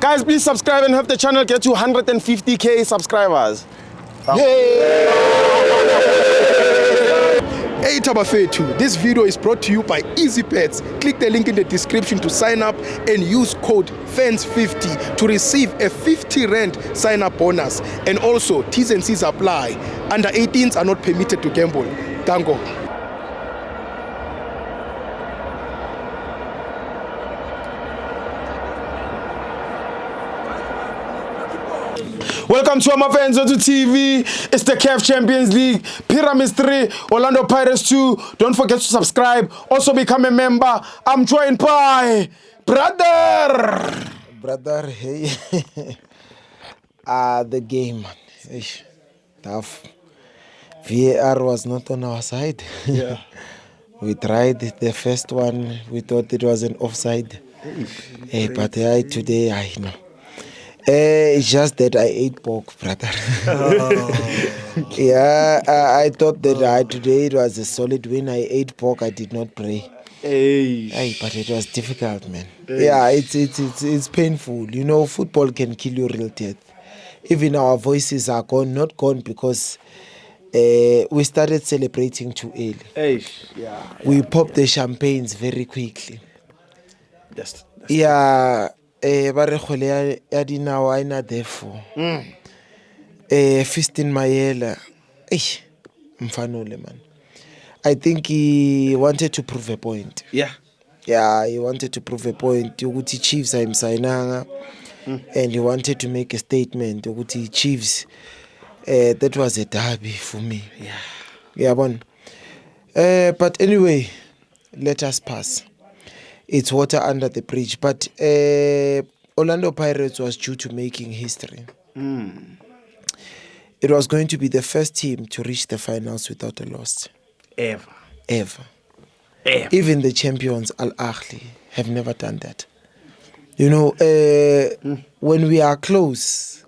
Guys, please subscribe and help the channel get to 150k subscribers. Hey Tabafetu, this video is brought to you by EasyPets. Click the link in the description to sign up and use code FANS50 to receive a 50 rand sign up bonus. And also, T's and C's apply. Under 18s are not permitted to gamble. Tango. Welcome to Amafenzo to TV. It's the CAF Champions League. Pyramids 3, Orlando Pirates 2. Don't forget to subscribe. Also become a member. I'm joined by brother. Brother, hey. The game, man. Ish, tough. VAR was not on our side. Yeah. We tried the first one. We thought it was an offside. Hey, but today, I know. It's just that I ate pork, brother. Yeah, I thought that today it was a solid win. I ate pork. I did not pray. Hey, but it was difficult, man. Yeah, it's painful. You know, football can kill you real death. Even our voices are gone, not gone because we started celebrating too early. We popped the champagnes very quickly. Yeah. Ba re kgole ya dinao a ina therefore Fiston Mayela mfanole man. I think he wanted to prove a point. Yeah, he wanted to prove a point ukuthi Chiefs ayimsayinanga and he wanted to make a statement ukuthi Chiefs that was a derby for me. Bon. But anyway, let us pass. It's water under the bridge. But Orlando Pirates was due to making history. It was going to be the first team to reach the finals without a loss. Ever. Even the champions, Al Ahly, have never done that. You know, when we are close,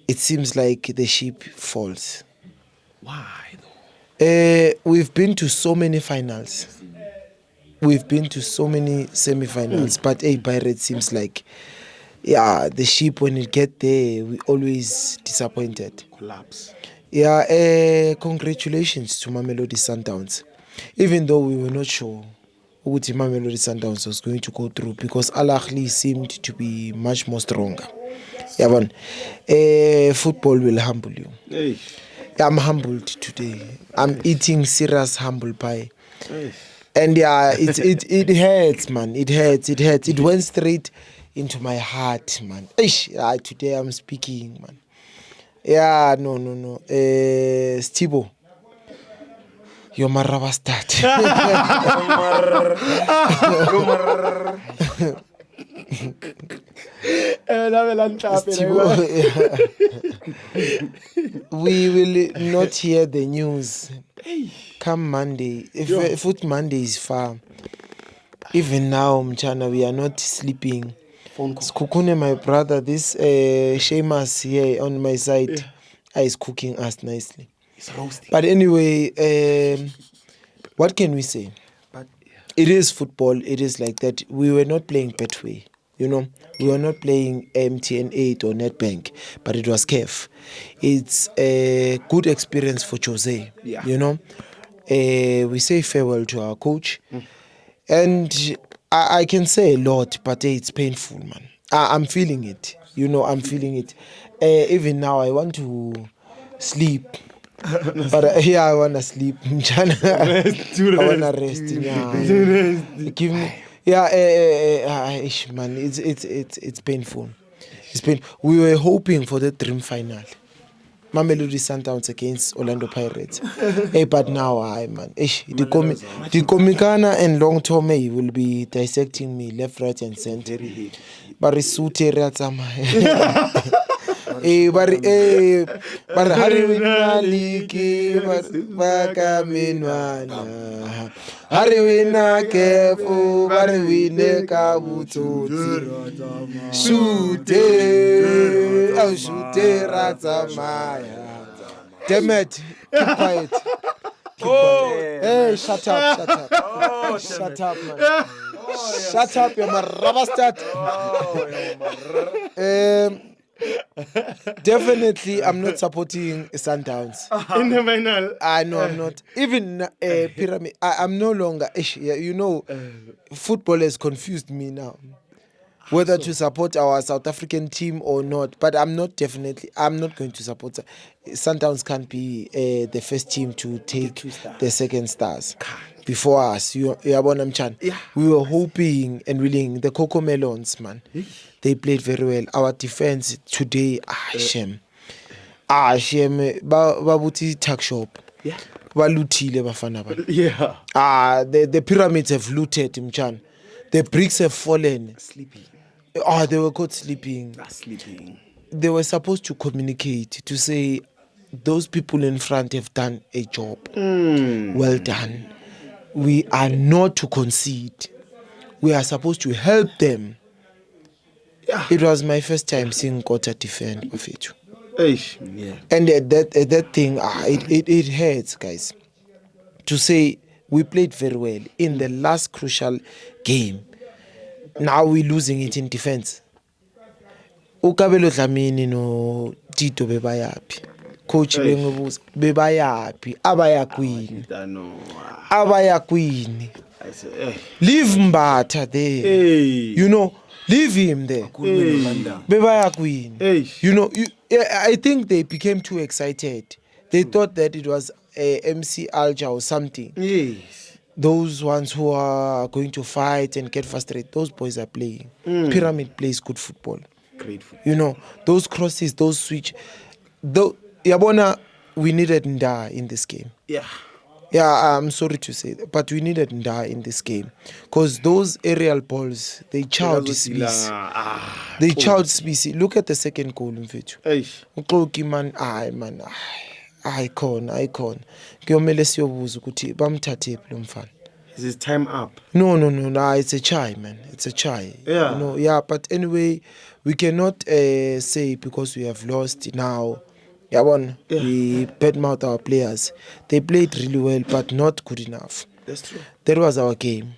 it seems like the ship falls. Why though? We've been to so many finals. We've been to so many semi-finals, but Pirates seems like, the ship, when it get there, we always disappointed. Collapse. Congratulations to Mamelodi Sundowns. Even though we were not sure who Mamelodi Sundowns was going to go through, because Al Ahly seemed to be much more stronger. Football will humble you. I'm humbled today. I'm eating serious humble pie. And it hurts, man. It hurts. It went straight into my heart, man. Today I'm speaking, man. No. Stibo, you're my rubber start. We will not hear the news come Monday. If Foot Monday is far, even now, Mchana, we are not sleeping. Skukune, my brother, this Seamus here on my side is cooking us nicely. It's roasting. But anyway, what can we say? It is football. It is like that. We were not playing Betway. You know, we were not playing MTN8 or NetBank, but it was CAF. It's a good experience for Jose. You know, we say farewell to our coach, and I can say a lot, but it's painful, man. I'm feeling it. You know, I'm feeling it. Even now, I want to sleep. But I want to sleep. I want to rest. Give me. Man, it's painful. It's painful. We were hoping for the dream final. Mamelodi Sundowns against Orlando Pirates. But now, man. The Komikana and Long Tome will be dissecting me left, right, and center. But it's so terrible. Bari hari wina liki baka minwana hari wina kefu bari wine kabututi shute ratamaya. Damn it, keep quiet. Hey, shut up. Shut up, man. Shut up, you're my rubber stat. Definitely, I'm not supporting Sundowns. In the final. No, I'm not. Even Pyramid, I'm no longer. You know, football has confused me now. Whether to support our South African team or not, but I'm not going to support. Sundowns can't be the first team to take the second stars before us. We were hoping and willing. The Coco Melons, man, they played very well. Our defense today, shame. Babuti tuck shop. Balutile bafana ba. The pyramids have looted, Mchan. The bricks have fallen. Sleeping. They were caught sleeping. Sleeping. They were supposed to communicate to say those people in front have done a job. Well done. We are not to concede. We are supposed to help them. It was my first time seeing Kota defend of it. And that thing, it hurts, guys. To say we played very well in the last crucial game. Now we're losing it in defense. Ukabelo Dlamini no Tito bebayapi. Coach bengibuza bebayapi abaya queen. Abaya queen. Leave Mbatha there. You know, leave him there. Bebaya queen. You know, I think they became too excited. They thought that it was a MC Alger or something. Those ones who are going to fight and get frustrated, those boys are playing. Pyramid plays good football. Great football. You know, those crosses, those switch. Yabona, we needed Nda in this game. Yeah, I'm sorry to say that, but we needed Nda in this game. Because those aerial balls, they chowed space. They chowed space. Look at the second goal in video. Icon. Kuyomele siyobuza ukuthi bamthathe lo mfana. Is his time up? No, it's a chai, man. It's a chai. Yeah. You know, but anyway, we cannot say because we have lost now. We badmouth our players. They played really well, but not good enough. That's true. That was our game.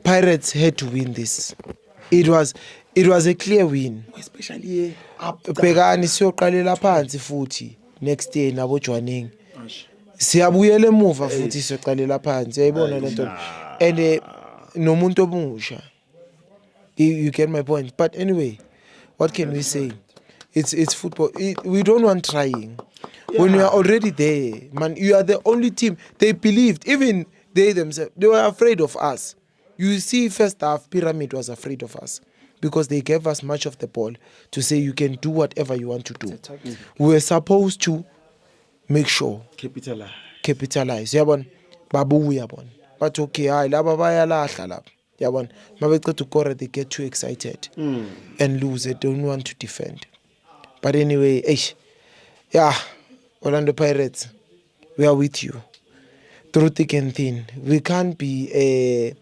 Pirates had to win this. It was a clear win. Especially up. Bhekani siyoqalela phansi futhi next year nabo joining. Siyabuyela emuva futhi siyoqalela phansi. Uyayibona lento. And nomuntu omusha. You get my point. But anyway, what can we say? It's football. We don't want trying. When we are already there, man, you are the only team. They believed, even they themselves, they were afraid of us. You see, first half, Pyramid was afraid of us because they gave us much of the ball to say you can do whatever you want to do. We were supposed to make sure. Capitalize. Yabon. Babu yabon. But okay, laba bayalahla laba. Yabon. Mabeka to correct, they get too excited and lose. They don't want to defend. But anyway, Orlando Pirates, we are with you. Through thick and thin. We can't be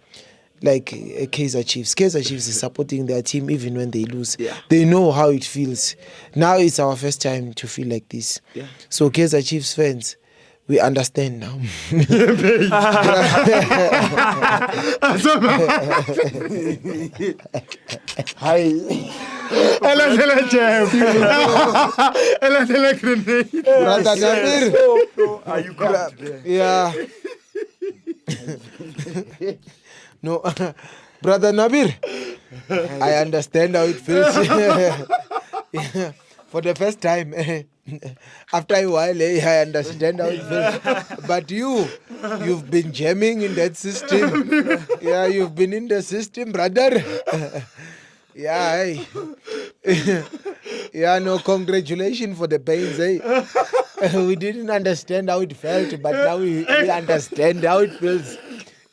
like Kaizer Chiefs. Kaizer Chiefs is supporting their team even when they lose. They know how it feels. Now it's our first time to feel like this. So Kaizer Chiefs fans, we understand now. Hi. Brother Nabir. Are you coming? Yeah. No, Brother Nabir, I understand how it feels. For the first time, after a while, I understand how it feels. But you've been jamming in that system. You've been in the system, brother. No, congratulations for the pains, We didn't understand how it felt, but now we understand how it feels.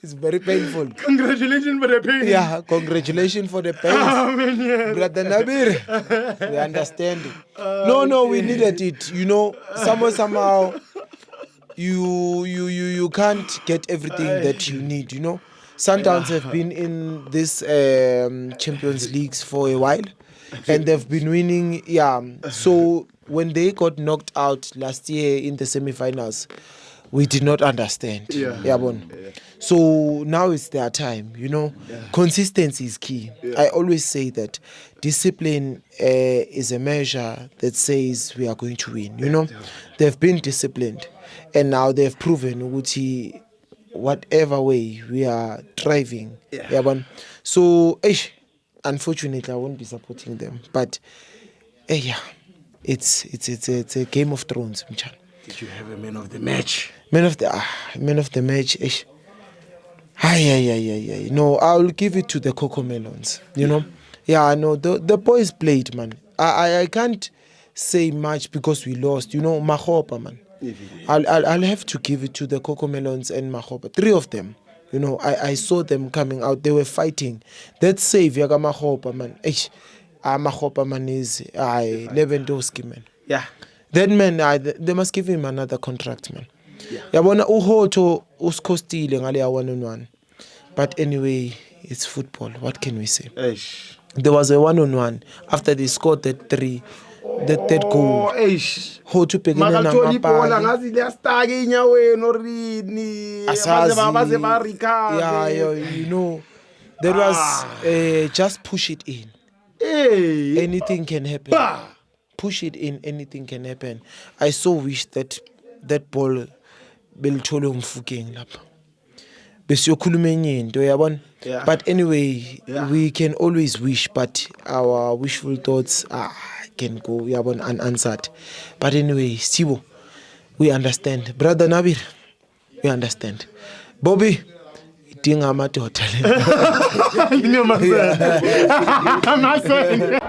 It's very painful. Congratulations for the pain. Yeah, congratulations for the pain. Brother Nabir, we understand. No, we needed it. You know, somehow, you can't get everything that you need, you know. Sundowns have been in this Champions Leagues for a while, and they've been winning. So when they got knocked out last year in the semi-finals, we did not understand. So now it's their time, you know. Consistency is key. I always say that discipline is a measure that says we are going to win, you know. They've been disciplined, and now they've proven whatever way we are thriving. So unfortunately I won't be supporting them, but it's a Game of Thrones. Did you have a man of the match? Man of the match. No, I'll give it to the Coco Melons. You know, no, the boys played, man. I can't say much because we lost. You know, Makgopa, man. I'll have to give it to the Coco Melons and Makgopa. 3 of them. You know, I saw them coming out. They were fighting. That save, Yaga Makgopa, man. Makgopa, man, is Lewandowski, man. Yeah. That man, they must give him another contract, man. Yabona uHoto uskostile ngale 1-on-1. But anyway, it's football. What can we say? There was a 1-on-1 after they scored that third goal. Hoto pegene na mapali. You know, that was just push it in. Anything can happen. Push it in, anything can happen. I so wish that ball belithole umfukeng lapha. Besiyokhuluma enye into yabona. But anyway, we can always wish, but our wishful thoughts can go yabona unanswered. But anyway, Sibo, we understand. Brother Nabil, we understand. Bobby, idinga amadoda le.